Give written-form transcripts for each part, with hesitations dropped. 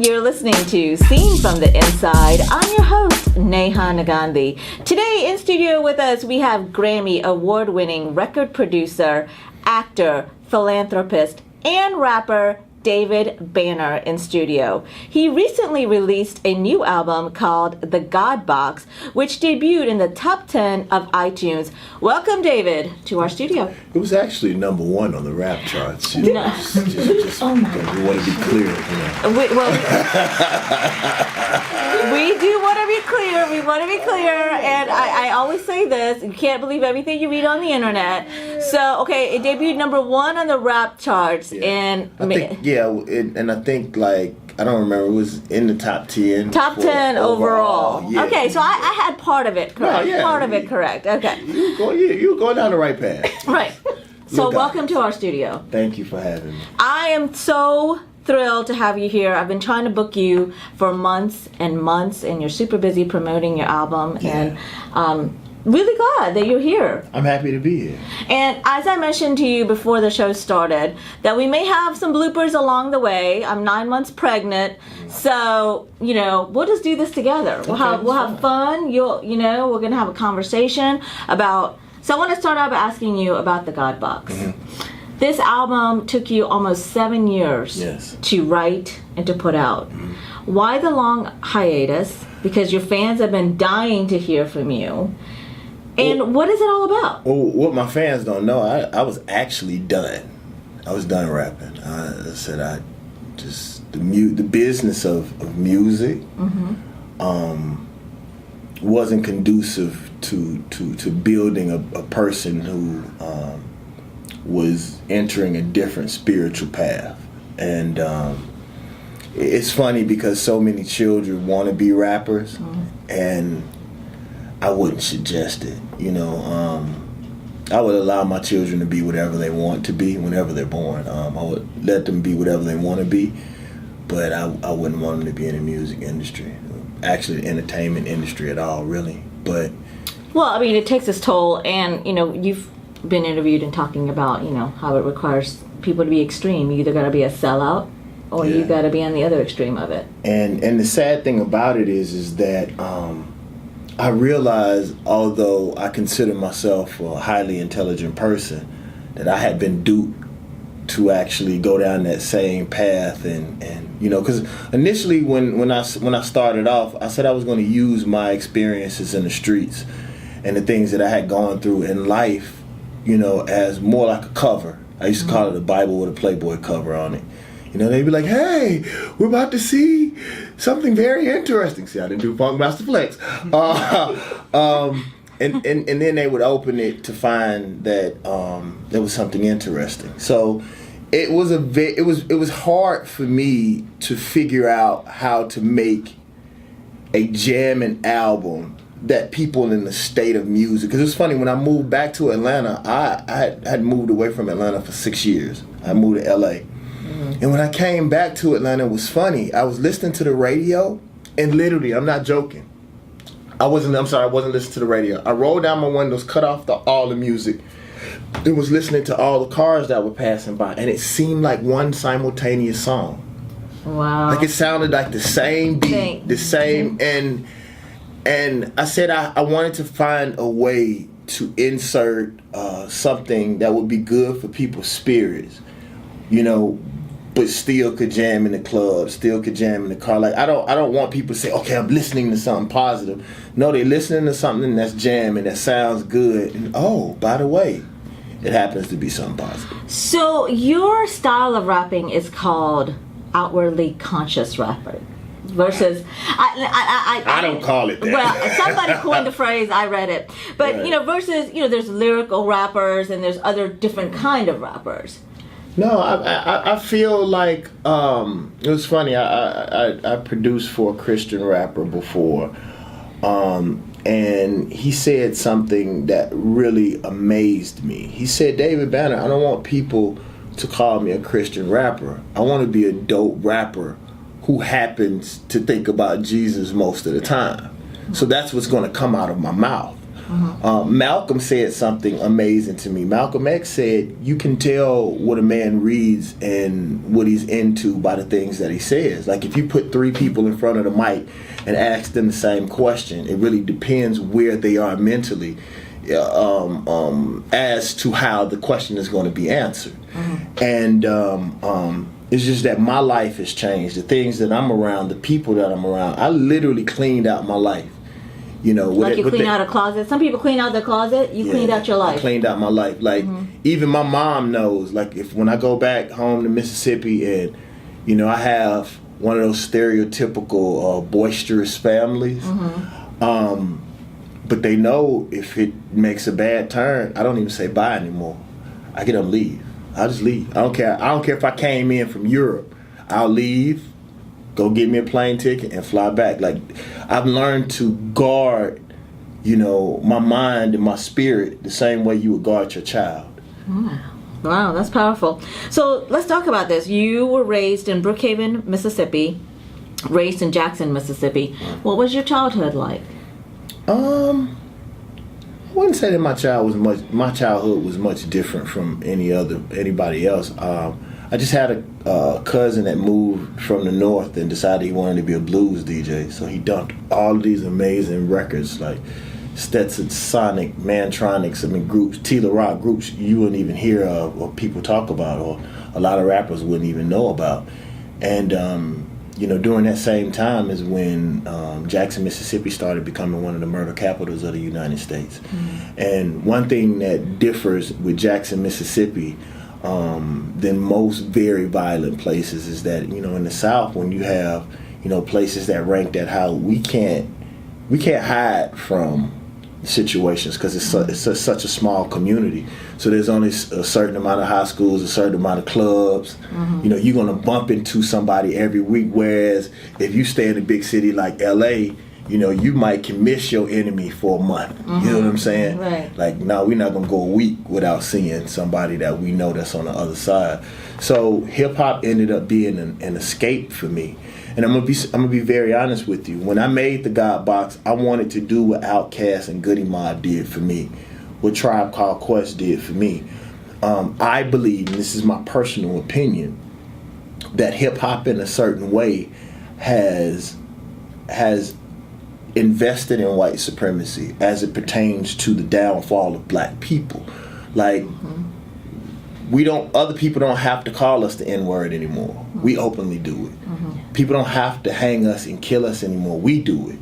You're listening to Seen from the Inside. I'm your host, Neha Nagandhi. Today in studio with us, we have Grammy award-winning record producer, actor, philanthropist, and rapper David Banner in studio. He recently released a new album called The God Box, which debuted in the top 10 of iTunes. Welcome, David, to our studio. It was actually number one on the rap charts. Oh my God. We want to be clear. We do want to be clear. We want to be clear. And I always say this, you can't believe everything you read on the internet. So, okay, it debuted number one on the rap charts. And I think I don't remember, it was in the top 10. Top 10 overall. Yeah. Okay, so I had part of it correct. Part of it correct. Okay. You were going down the right path. Right. So welcome to our studio. Thank you for having me. I am so thrilled to have you here. I've been trying to book you for months and months, and you're super busy promoting your album. Yeah. And really glad that you're here. I'm happy to be here. And as I mentioned to you before the show started, that we may have some bloopers along the way. I'm 9 months pregnant, so we'll just do this together. We'll have fun. We're gonna have a conversation about. So I want to start out by asking you about the God Box. Mm-hmm. This album took you almost 7 years to write and to put out. Mm-hmm. Why the long hiatus? Because your fans have been dying to hear from you. And what is it all about? Well, what my fans don't know, I was actually done. I was done rapping. The business of music wasn't conducive to building a person who was entering a different spiritual path. And it's funny because so many children want to be rappers, and I wouldn't suggest it. I would allow my children to be whatever they want to be whenever they're born. I would let them be whatever they want to be, but I wouldn't want them to be in the music industry, actually the entertainment industry at all, really. But it takes its toll, and you've been interviewed and talking about how it requires people to be extreme. You either got to be a sellout, or you got to be on the other extreme of it. And the sad thing about it is that I realized, although I consider myself a highly intelligent person, that I had been duped to actually go down that same path, and because initially when I started off, I said I was going to use my experiences in the streets and the things that I had gone through in life, as more like a cover. I used to call it a Bible with a Playboy cover on it. They'd be like, "Hey, we're about to see something very interesting." See, I didn't do Funk Master Flex. And then they would open it to find that there was something interesting. So it was hard for me to figure out how to make a jamming album that people in the state of music. Because it's funny, when I moved back to Atlanta, I had moved away from Atlanta for 6 years. I moved to LA. And when I came back to Atlanta, it was funny. I was listening to the radio, and literally, I'm not joking. I wasn't listening to the radio. I rolled down my windows, cut off all the music, and was listening to all the cars that were passing by, and it seemed like one simultaneous song. Wow. Like it sounded like the same beat, the same, and I said I wanted to find a way to insert something that would be good for people's spirits, but still could jam in the club, still could jam in the car. Like I don't want people to say, "Okay, I'm listening to something positive." No, they're listening to something that's jamming, that sounds good. And by the way, it happens to be something positive. So your style of rapping is called outwardly conscious rapper. Versus, I don't call it that. Well, somebody coined the phrase. I read it, but versus, there's lyrical rappers and there's other different kind of rappers. No, I feel like it was funny. I produced for a Christian rapper before, and he said something that really amazed me. He said, "David Banner, I don't want people to call me a Christian rapper. I want to be a dope rapper who happens to think about Jesus most of the time. So that's what's going to come out of my mouth." Malcolm said something amazing to me. Malcolm X said, you can tell what a man reads and what he's into by the things that he says. Like if you put 3 people in front of the mic and ask them the same question, it really depends where they are mentally as to how the question is going to be answered. And it's just that my life has changed. The things that I'm around, the people that I'm around, I literally cleaned out my life. You know, like you clean out a closet. Some people clean out their closet. You cleaned out your life. I cleaned out my life. Like even my mom knows. Like when I go back home to Mississippi, and you know, I have one of those stereotypical boisterous families. But they know if it makes a bad turn, I don't even say bye anymore. I get up and leave. I'll just leave. I don't care. I don't care if I came in from Europe. I'll leave, go get me a plane ticket, and fly back. Like I've learned to guard, you know, my mind and my spirit the same way you would guard your child. Wow, that's powerful. So let's talk about this. You were raised in Brookhaven, Mississippi, raised in Jackson, Mississippi. What was your childhood like? I wouldn't say that my childhood was much different from anybody else. I just had a cousin that moved from the north and decided he wanted to be a blues DJ. So he dumped all of these amazing records like Stetson, Sonic, Mantronics, groups, Tila Rock, groups you wouldn't even hear of or people talk about or a lot of rappers wouldn't even know about. And you know, during that same time is when Jackson, Mississippi started becoming one of the murder capitals of the United States. And one thing that differs with Jackson, Mississippi than most very violent places is that, you know, in the South, when you have, you know, places that rank that high, we can't hide from situations because it's such a small community. So there's only a certain amount of high schools, a certain amount of clubs. You know, you're going to bump into somebody every week, whereas if you stay in a big city like LA, you know, you can miss your enemy for a month. You know what I'm saying? Right. Like, no, we're not going to go a week without seeing somebody that we know that's on the other side. So hip hop ended up being an escape for me. And I'm gonna be very honest with you. When I made the God Box, I wanted to do what Outkast and Goody Mob did for me, what Tribe Called Quest did for me. I believe, and this is my personal opinion, that hip hop in a certain way has invested in white supremacy as it pertains to the downfall of black people. Like other people don't have to call us the N-word anymore. We openly do it. People don't have to hang us and kill us anymore. We do it.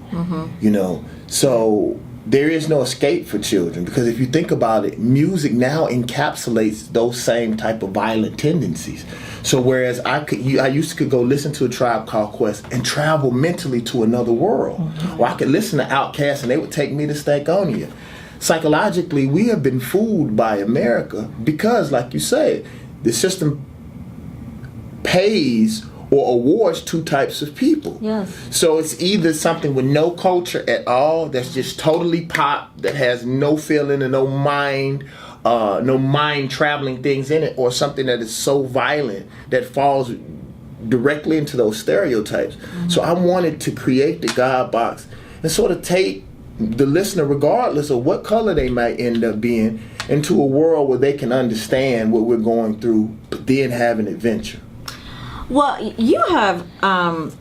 You know, so there is no escape for children, because if you think about it, music now encapsulates those same type of violent tendencies. So whereas I used to go listen to a Tribe Called Quest and travel mentally to another world, or I could listen to Outkast and they would take me to Stankonia. Psychologically, we have been fooled by America because, like you said, the system pays or awards 2 types of people. Yes. So it's either something with no culture at all, that's just totally pop, that has no feeling and no mind traveling things in it, or something that is so violent that falls directly into those stereotypes. So I wanted to create the God Box and sort of take the listener, regardless of what color they might end up being, into a world where they can understand what we're going through, but then have an adventure. Well, you have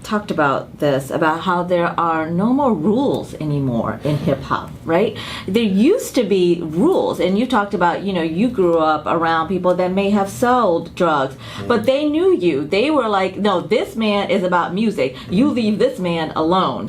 talked about this, about how there are no more rules anymore in hip-hop, right? There used to be rules, and you talked about, you know, you grew up around people that may have sold drugs, but they knew you. They were like, no, this man is about music. You leave this man alone.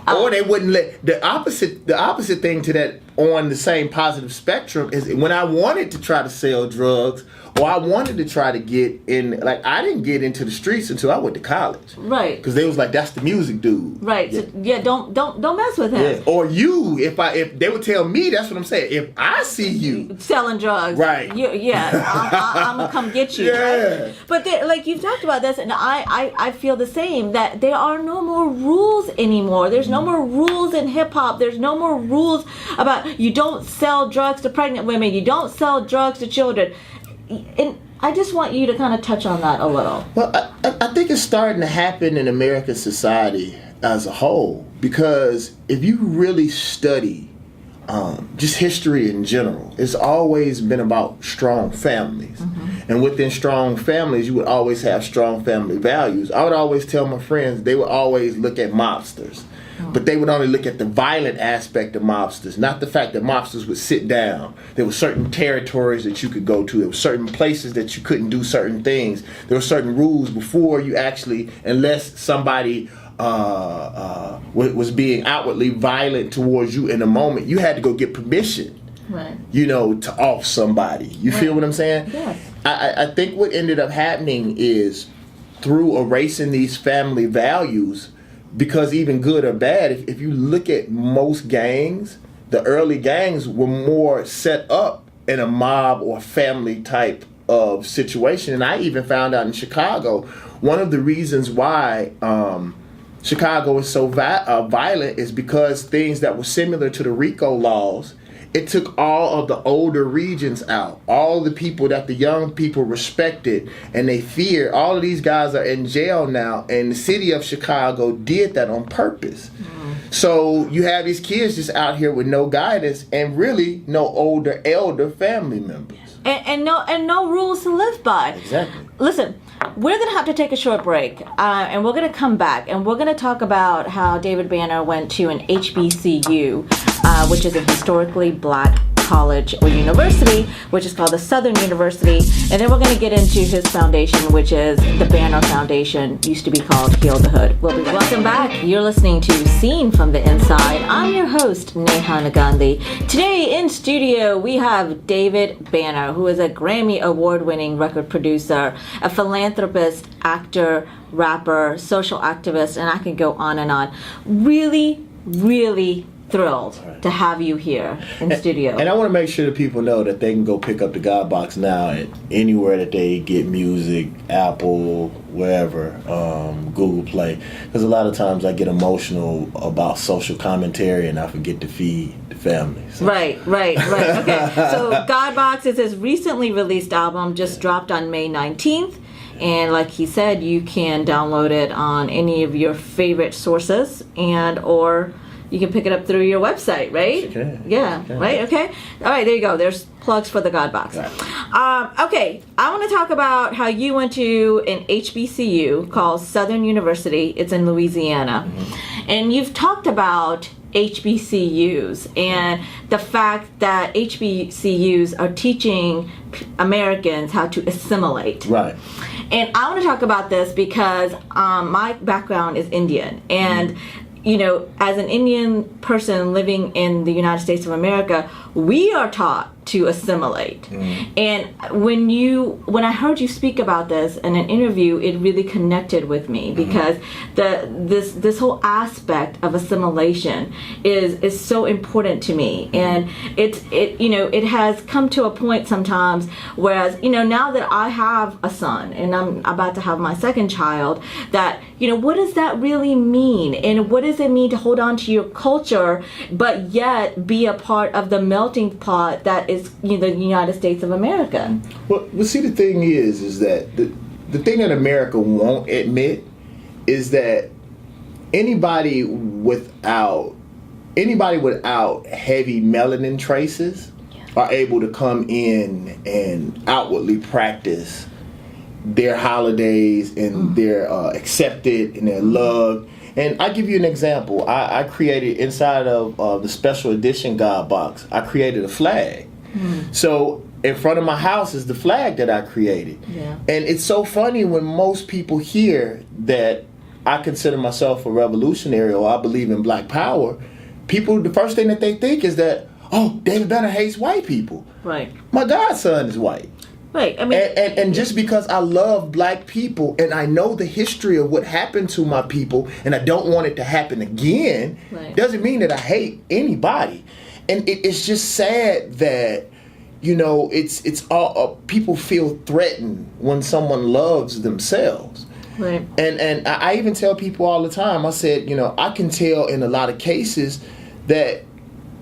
Or they wouldn't let, the opposite thing to that on the same positive spectrum is when I wanted to try to sell drugs, or I wanted to try to get in, like, I didn't get into the streets until I went to college. Right. Because they was like, that's the music dude. Right. Yeah, so, don't mess with him. Yeah. Or you, if they would tell me, that's what I'm saying. If I see you selling drugs, right? I'm gonna come get you. Yeah. Right? But like you've talked about this, and I feel the same, that there are no more rules anymore. There's no more rules in hip hop. There's no more rules about you don't sell drugs to pregnant women. You don't sell drugs to children. And I just want you to kind of touch on that a little. Well, I think it's starting to happen in American society as a whole, because if you really study just history in general. It's always been about strong families. And within strong families, you would always have strong family values. I would always tell my friends, they would always look at mobsters. But they would only look at the violent aspect of mobsters, not the fact that mobsters would sit down. There were certain territories that you could go to. There were certain places that you couldn't do certain things. There were certain rules before you actually, unless somebody was being outwardly violent towards you in a moment, you had to go get permission, right, to off somebody. You feel what I'm saying? Yes. I think what ended up happening is through erasing these family values, because even good or bad, if you look at most gangs, the early gangs were more set up in a mob or family type of situation. And I even found out in Chicago, one of the reasons why Chicago is so violent is because things that were similar to the RICO laws, it took all of the older regions out. All the people that the young people respected and they feared. All of these guys are in jail now, and the city of Chicago did that on purpose. So you have these kids just out here with no guidance and really no elder family members. And no rules to live by. Exactly. Listen, we're going to have to take a short break, and we're going to come back, and we're going to talk about how David Banner went to an HBCU, which is a historically black college or university, which is called the Southern University, and then we're going to get into his foundation, which is the Banner Foundation, used to be called Heal the Hood. We'll be right. Welcome back. You're listening to Seen from the Inside. I'm your host, Neha Nagandhi. Today in studio, we have David Banner, who is a Grammy Award-winning record producer, a philanthropist, actor, rapper, social activist, and I can go on and on. Really, really thrilled to have you here in studio. And I want to make sure that people know that they can go pick up the God Box now at anywhere that they get music, Apple, wherever, Google Play. Because a lot of times I get emotional about social commentary and I forget to feed the family. So. Right. Okay. So God Box is his recently released album, just dropped on May 19th. And like he said, you can download it on any of your favorite sources or you can pick it up through your website, right? Okay. Yeah, okay. Right? Okay. All right, there you go. There's plugs for the God Box. Right. Okay, I want to talk about how you went to an HBCU called Southern University. It's in Louisiana. And you've talked about HBCUs and the fact that HBCUs are teaching Americans how to assimilate. Right. And I want to talk about this because my background is Indian. And as an Indian person living in the United States of America, we are taught to assimilate. And when I heard you speak about this in an interview, it really connected with me because this whole aspect of assimilation is so important to me. And it has come to a point sometimes, whereas now that I have a son and I'm about to have my second child, that what does that really mean, and what does it mean to hold on to your culture but yet be a part of the melting pot that is the United States of America? Well, see, the thing is that the thing that America won't admit is that anybody without heavy melanin traces are able to come in and outwardly practice their holidays, and they're accepted and they're loved. And I give you an example. I created inside of the special edition God Box, I created a flag. So in front of my house is the flag that I created. Yeah. And it's so funny when most people hear that I consider myself a revolutionary or I believe in black power, the first thing that they think is that, oh, David Banner hates white people. Right. My godson is white. Right. I mean, and just because I love black people and I know the history of what happened to my people and I don't want it to happen again, doesn't mean that I hate anybody. And it's just sad that it's all people feel threatened when someone loves themselves. Right. And I even tell people all the time. I said, I can tell in a lot of cases that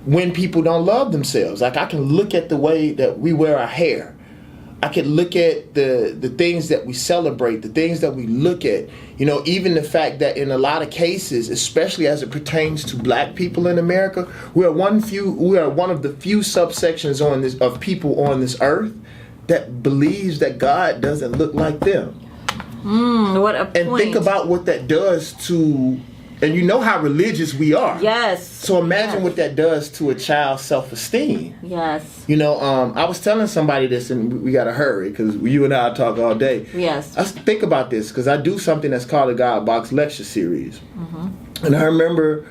when people don't love themselves. Like I can look at the way that we wear our hair. I could look at the things that we celebrate, the things that we look at, even the fact that in a lot of cases, especially as it pertains to black people in America, we are one of the few subsections of people on this earth that believes that God doesn't look like them. What a point. And think about what that does to, and you know how religious we are. Yes. So imagine what that does to a child's self-esteem. Yes. I was telling somebody this, and we got to hurry because you and I talk all day. Yes. I think about this because I do something that's called a God Box Lecture Series. And I remember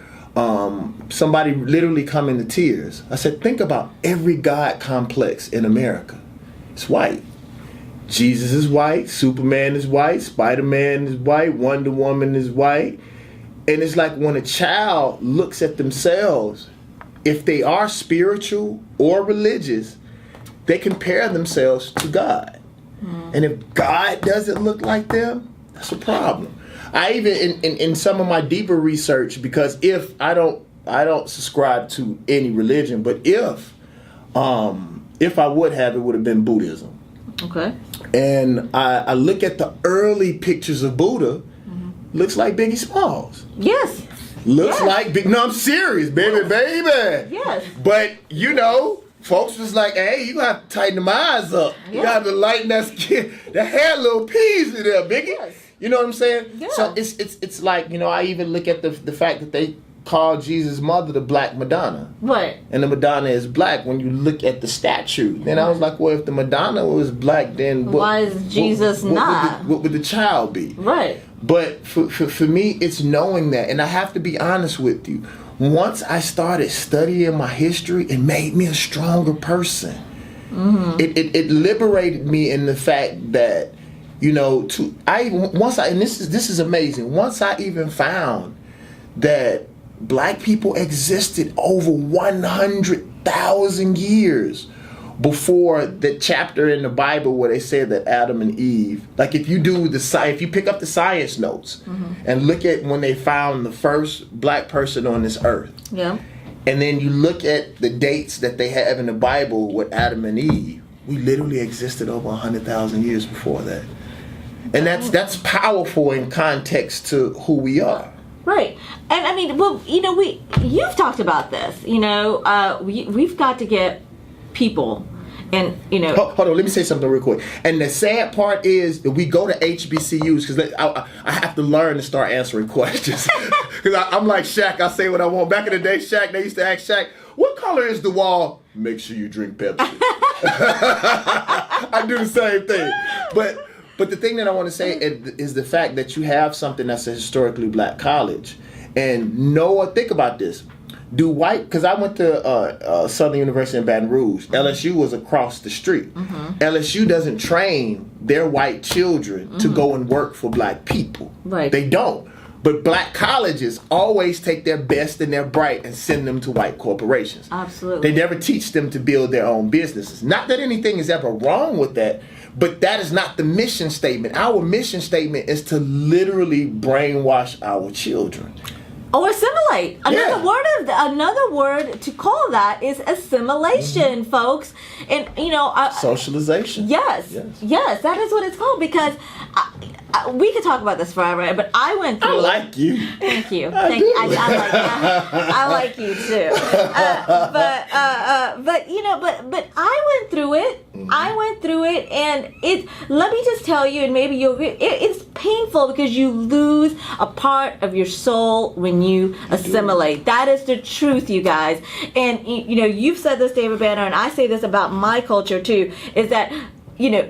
somebody literally coming to tears. I said, think about every God complex in America. It's white. Jesus is white, Superman is white, Spider-Man is white, Wonder Woman is white. And it's like when a child looks at themselves, if they are spiritual or religious, they compare themselves to God. And if God doesn't look like them, that's a problem. I even in some of my deeper research, because if I don't subscribe to any religion, but if I would have, it would have been Buddhism. Okay. And I look at the early pictures of Buddha, looks like Biggie Smalls. Yes. Looks like Big. No, I'm serious, baby. Yes. But folks was like, hey, you have to tighten them eyes up. Yeah. You have to lighten that skin. That hair, little peas in there, Biggie. Yes. You know what I'm saying? Yeah. So it's like, I even look at the fact that they call Jesus' mother the Black Madonna. Right. And the Madonna is black when you look at the statue. Then I was like, well, if the Madonna was black, then why is Jesus not? What would the child be? Right. But for me, it's knowing that. And I have to be honest with you. Once I started studying my history, it made me a stronger person. It liberated me in the fact that, and this is amazing. Once I even found that black people existed over 100,000 years before the chapter in the Bible where they said that Adam and Eve, like if you pick up the science notes and look at when they found the first black person on this earth, and then you look at the dates that they have in the Bible with Adam and Eve, we literally existed over 100,000 years before that. And that's powerful in context to who we are. Right. And I mean, well, you've talked about this, we've got to get people and, Hold on, let me say something real quick. And the sad part is that we go to HBCUs because I have to learn to start answering questions. Because I'm like Shaq, I say what I want. Back in the day, Shaq, they used to ask Shaq, what color is the wall? Make sure you drink Pepsi. I do the same thing. But the thing that I want to say is the fact that you have something that's a historically black college. And think about this. Because I went to Southern University in Baton Rouge. LSU was across the street. LSU doesn't train their white children to go and work for black people. Right. They don't. But black colleges always take their best and their bright and send them to white corporations. Absolutely. They never teach them to build their own businesses. Not that anything is ever wrong with that, but that is not the mission statement. Our mission statement is to literally brainwash our children. Or assimilate. Another word to call that is assimilation, folks. And socialization. Yes, that is what it's called. Because we could talk about this forever, but I went through. I like you. Thank you. I do. I like you too. But I went through it. I went through it, and let me just tell you, and maybe you'll agree, it's painful because you lose a part of your soul when you assimilate. That is the truth, you guys. And you've said this, David Banner, and I say this about my culture too, is that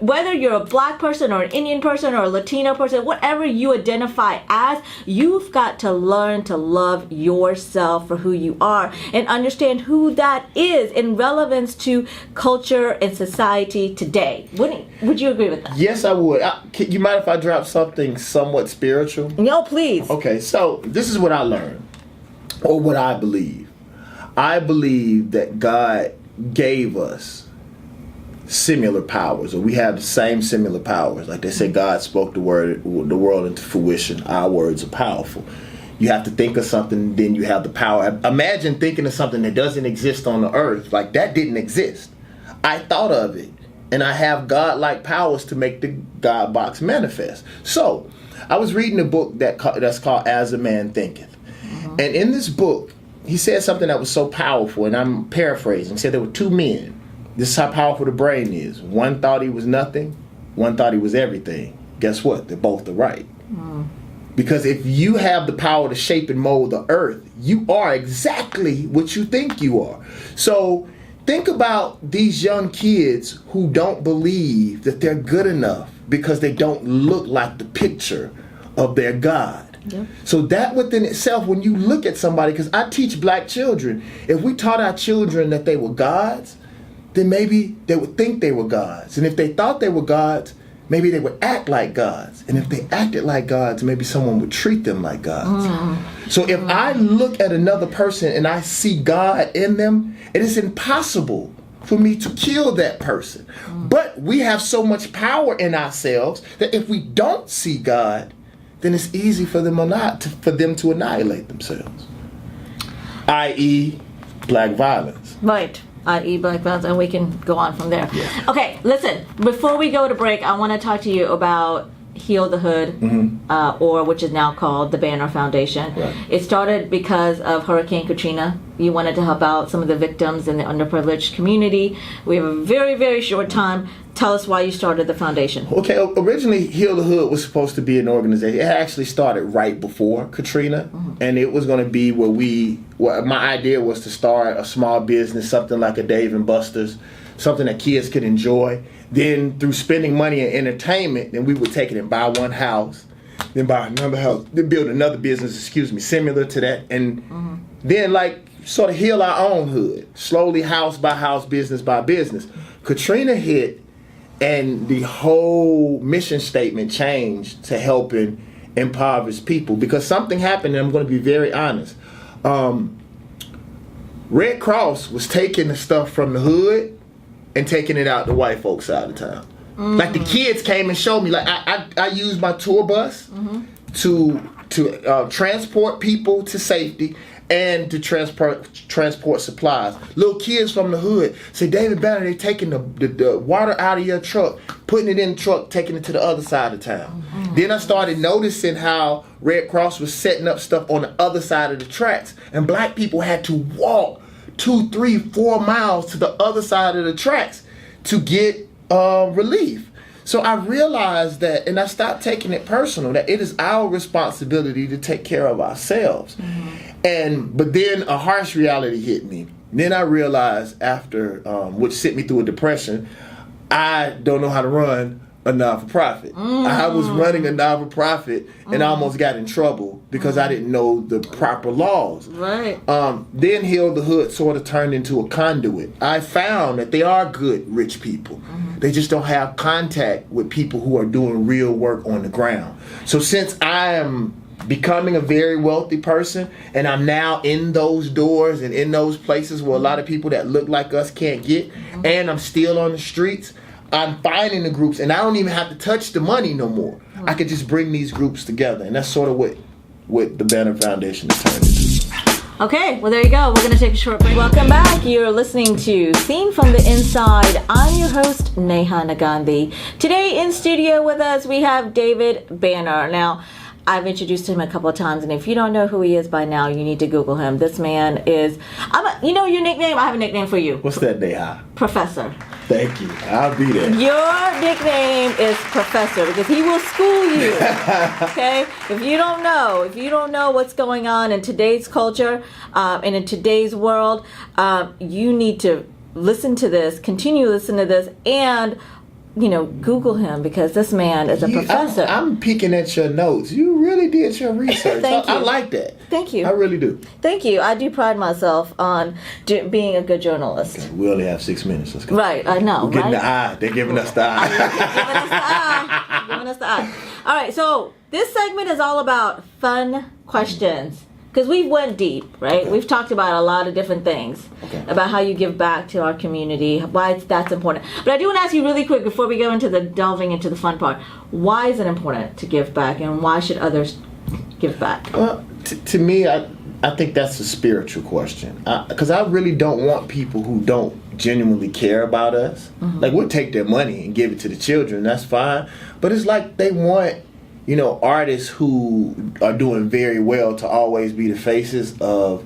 whether you're a black person or an Indian person or a Latino person, whatever you identify as, you've got to learn to love yourself for who you are and understand who that is in relevance to culture and society today. Would you agree with that? Yes, I would. You mind if I drop something somewhat spiritual? No, please. Okay, so this is what I learned, or what I believe. I believe that God gave us similar powers, or we have the same similar powers. Like they say, God spoke the world into fruition. Our words are powerful. You have to think of something, then you have the power. Imagine thinking of something that doesn't exist on the earth. Like that didn't exist. I thought of it, and I have God-like powers to make the God box manifest. So, I was reading a book that's called As a Man Thinketh. And in this book, he said something that was so powerful, and I'm paraphrasing. He said there were two men. This is how powerful the brain is. One thought he was nothing, one thought he was everything. Guess what? They're both right. Because if you have the power to shape and mold the earth, you are exactly what you think you are. So think about these young kids who don't believe that they're good enough because they don't look like the picture of their God. Yep. So that within itself, when you look at somebody, because I teach black children, if we taught our children that they were gods, then maybe they would think they were gods. And if they thought they were gods, maybe they would act like gods. And if they acted like gods, maybe someone would treat them like gods. So if I look at another person and I see God in them, it is impossible for me to kill that person. But we have so much power in ourselves that if we don't see God, then it's easy for them to annihilate themselves. I.e., black violence. Right. I.e. black violence, and we can go on from there. Yeah. Okay, listen, before we go to break, I want to talk to you about Heal the Hood, or which is now called the Banner Foundation. Right. It started because of Hurricane Katrina. You wanted to help out some of the victims in the underprivileged community. We have a very, very short time. Tell us why you started the foundation. Okay, originally Heal the Hood was supposed to be an organization. It actually started right before Katrina, and it was going to be where my idea was to start a small business, something like a Dave and Buster's, something that kids could enjoy. Then through spending money in entertainment, then we would take it and buy one house, then buy another house, then build another business, similar to that, and then sort of heal our own hood, slowly house by house, business by business. Katrina hit, and the whole mission statement changed to helping impoverished people because something happened, and I'm going to be very honest. Red Cross was taking the stuff from the hood and taking it out the white folks side of town. Like the kids came and showed me. Like I used my tour bus to transport people to safety and to transport supplies. Little kids from the hood say, David Banner, they taking the water out of your truck, putting it in the truck, taking it to the other side of town. Then I started noticing how Red Cross was setting up stuff on the other side of the tracks, and black people had to walk 2, 3, 4 miles to the other side of the tracks to get relief. So I realized that, and I stopped taking it personal, that it is our responsibility to take care of ourselves. But then a harsh reality hit me. Then I realized after, which sent me through a depression, I don't know how to run a non-for-profit. I was running a non-for-profit and almost got in trouble because I didn't know the proper laws. Right. Then Heal the Hood sort of turned into a conduit. I found that they are good, rich people. They just don't have contact with people who are doing real work on the ground. So since I am becoming a very wealthy person and I'm now in those doors and in those places where a lot of people that look like us can't get, and I'm still on the streets, I'm finding the groups, and I don't even have to touch the money no more. I could just bring these groups together, and that's sort of what the Banner Foundation is turned into. Okay, well there you go. We're going to take a short break. Welcome back. You're listening to Seen from the Inside. I'm your host, Neha Nagandhi. Today in studio with us, we have David Banner. Now, I've introduced him a couple of times, and if you don't know who he is by now, you need to Google him. This man is, your nickname? I have a nickname for you. What's that, Neha? Professor. Thank you. I'll be there. Your nickname is Professor because he will school you. Okay? If you don't know what's going on in today's culture and in today's world, you need to listen to this, continue to listen to this, and Google him because this man is a professor. I'm peeking at your notes. You really did your research. Thank you. I like that. Thank you. I really do. Thank you. I do pride myself on being a good journalist. Okay, we only have 6 minutes. Let's go. Right, I know. We're getting the eye. They're giving us the eye. Giving us the eye. All right, so this segment is all about fun questions. Because we went deep, right? Okay. We've talked about a lot of different things about how you give back to our community, why that's important. But I do want to ask you really quick before we go into delving into the fun part. Why is it important to give back, and why should others give back? Well, to me, I think that's a spiritual question. Because I really don't want people who don't genuinely care about us. Like, we'll take their money and give it to the children. That's fine. But it's like they want, artists who are doing very well to always be the faces of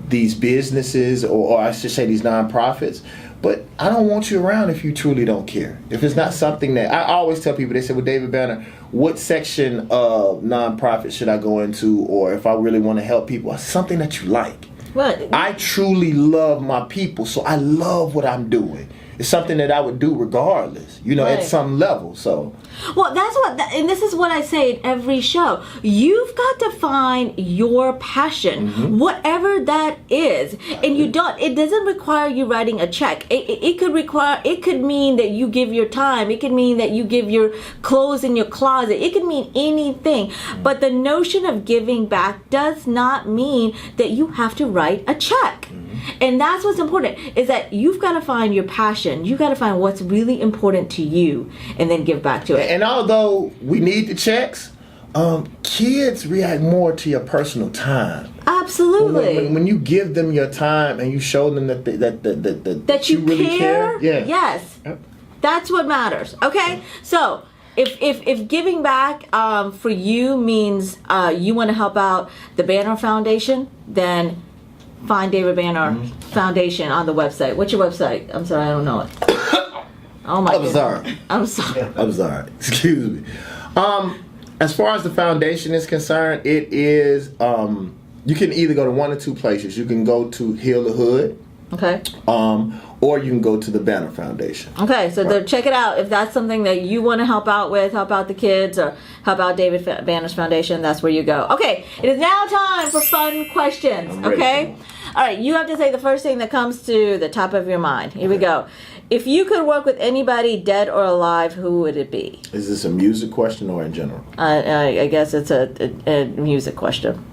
these businesses, or I should say these nonprofits. But I don't want you around if you truly don't care. If it's not something that I always tell people, they say, well, David Banner, what section of nonprofit should I go into, or if I really want to help people, something that you like. What? I truly love my people, so I love what I'm doing. It's something that I would do regardless, at some level. So, well, and this is what I say in every show. You've got to find your passion, whatever that is, and it doesn't require you writing a check. It could mean that you give your time. It could mean that you give your clothes in your closet. It could mean anything. But the notion of giving back does not mean that you have to write a check. And that's what's important, is that you've got to find your passion. You've got to find what's really important to you and then give back to it. And although we need the checks, kids react more to your personal time. Absolutely. When you give them your time and you show them that you really care. Yeah. Yes. Yep. That's what matters. Okay? So if giving back for you means you want to help out the Banner Foundation, then find David Banner Foundation on the website. What's your website? I'm sorry, I don't know it. Oh my goodness. I'm sorry. Excuse me. As far as the foundation is concerned, it is you can either go to one or two places. You can go to Heal the Hood. Okay. Or you can go to the Banner Foundation. Okay, so check it out. If that's something that you want to help out with, help out the kids, or help out David Banner's Foundation, that's where you go. Okay, it is now time for fun questions. Okay? All right, you have to say the first thing that comes to the top of your mind. Here we go. If you could work with anybody, dead or alive, who would it be? Is this a music question or in general? I guess it's a music question.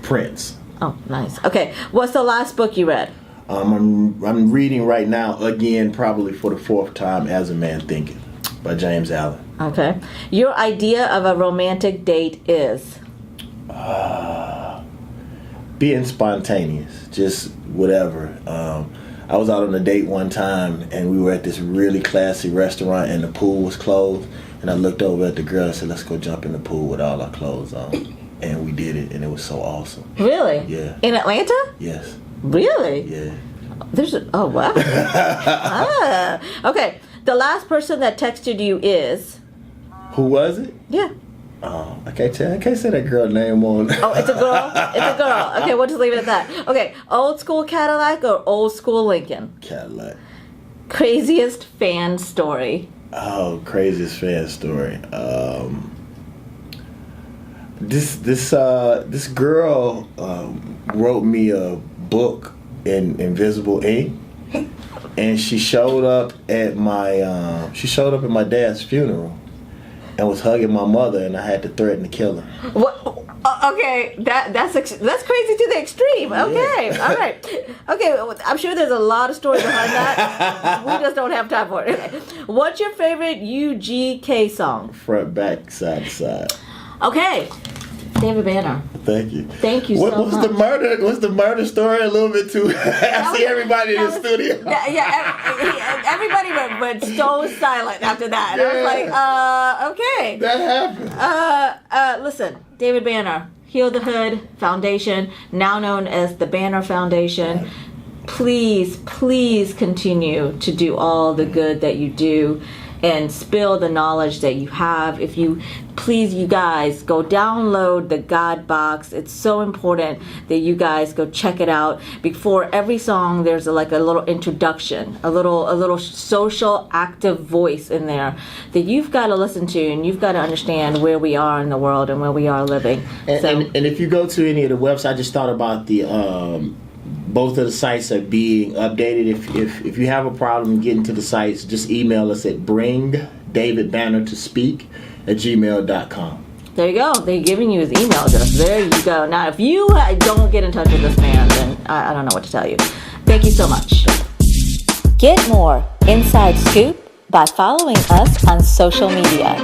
Prince. Oh, nice. Okay, what's the last book you read? I'm reading right now, again, probably for the fourth time, As a Man Thinketh by James Allen. Okay. Your idea of a romantic date is? Being spontaneous, just whatever. I was out on a date one time, and we were at this really classy restaurant, and the pool was closed, and I looked over at the girl and said, let's go jump in the pool with all our clothes on. And we did it, and it was so awesome. Really? Yeah. In Atlanta? Yes. Really? Yeah. Oh, wow. Okay. The last person that texted you is? Who was it? Yeah. Oh, I can't say that girl name on. Oh, it's a girl? It's a girl. Okay, we'll just leave it at that. Okay. Old school Cadillac or old school Lincoln? Cadillac. Craziest fan story? Oh, craziest fan story. This girl wrote me a book in invisible ink, and she showed up at my dad's funeral and was hugging my mother, and I had to threaten to kill her. What? Okay, that's crazy to the extreme. Okay, yeah. All right. Okay, I'm sure there's a lot of stories behind that. We just don't have time for it. Okay. What's your favorite UGK song? Front, back, side to side. Okay. David Banner. Thank you. Thank you so much. What's the murder story a little bit too? I see everybody in the studio. Yeah, everybody went stone silent after that. Yeah. I was like, okay. That happened. Listen, David Banner, Heal the Hood Foundation, now known as the Banner Foundation. Please continue to do all the good that you do and spill the knowledge that you have. If you guys go download the God Box. It's so important that you guys go check it out. Before every song, there's a little introduction, a little social active voice in there that you've got to listen to, and you've got to understand where we are in the world and where we are living. And if you go to any of the websites, I just thought about the both of the sites are being updated. If you have a problem getting to the sites, just email us at bringdavidbannertospeak@gmail.com. There you go. They're giving you his email address. There you go. Now, if you don't get in touch with this man, then I don't know what to tell you. Thank you so much. Get more Inside Scoop by following us on social media.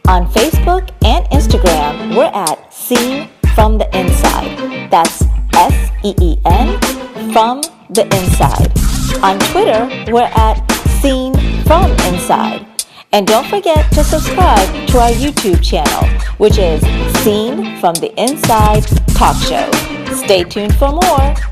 On Facebook and Instagram, we're at Seen from the Inside. That's SEEN from the inside. On Twitter, we're at Seen From Inside. And don't forget to subscribe to our YouTube channel, which is Seen From the Inside Talk Show. Stay tuned for more.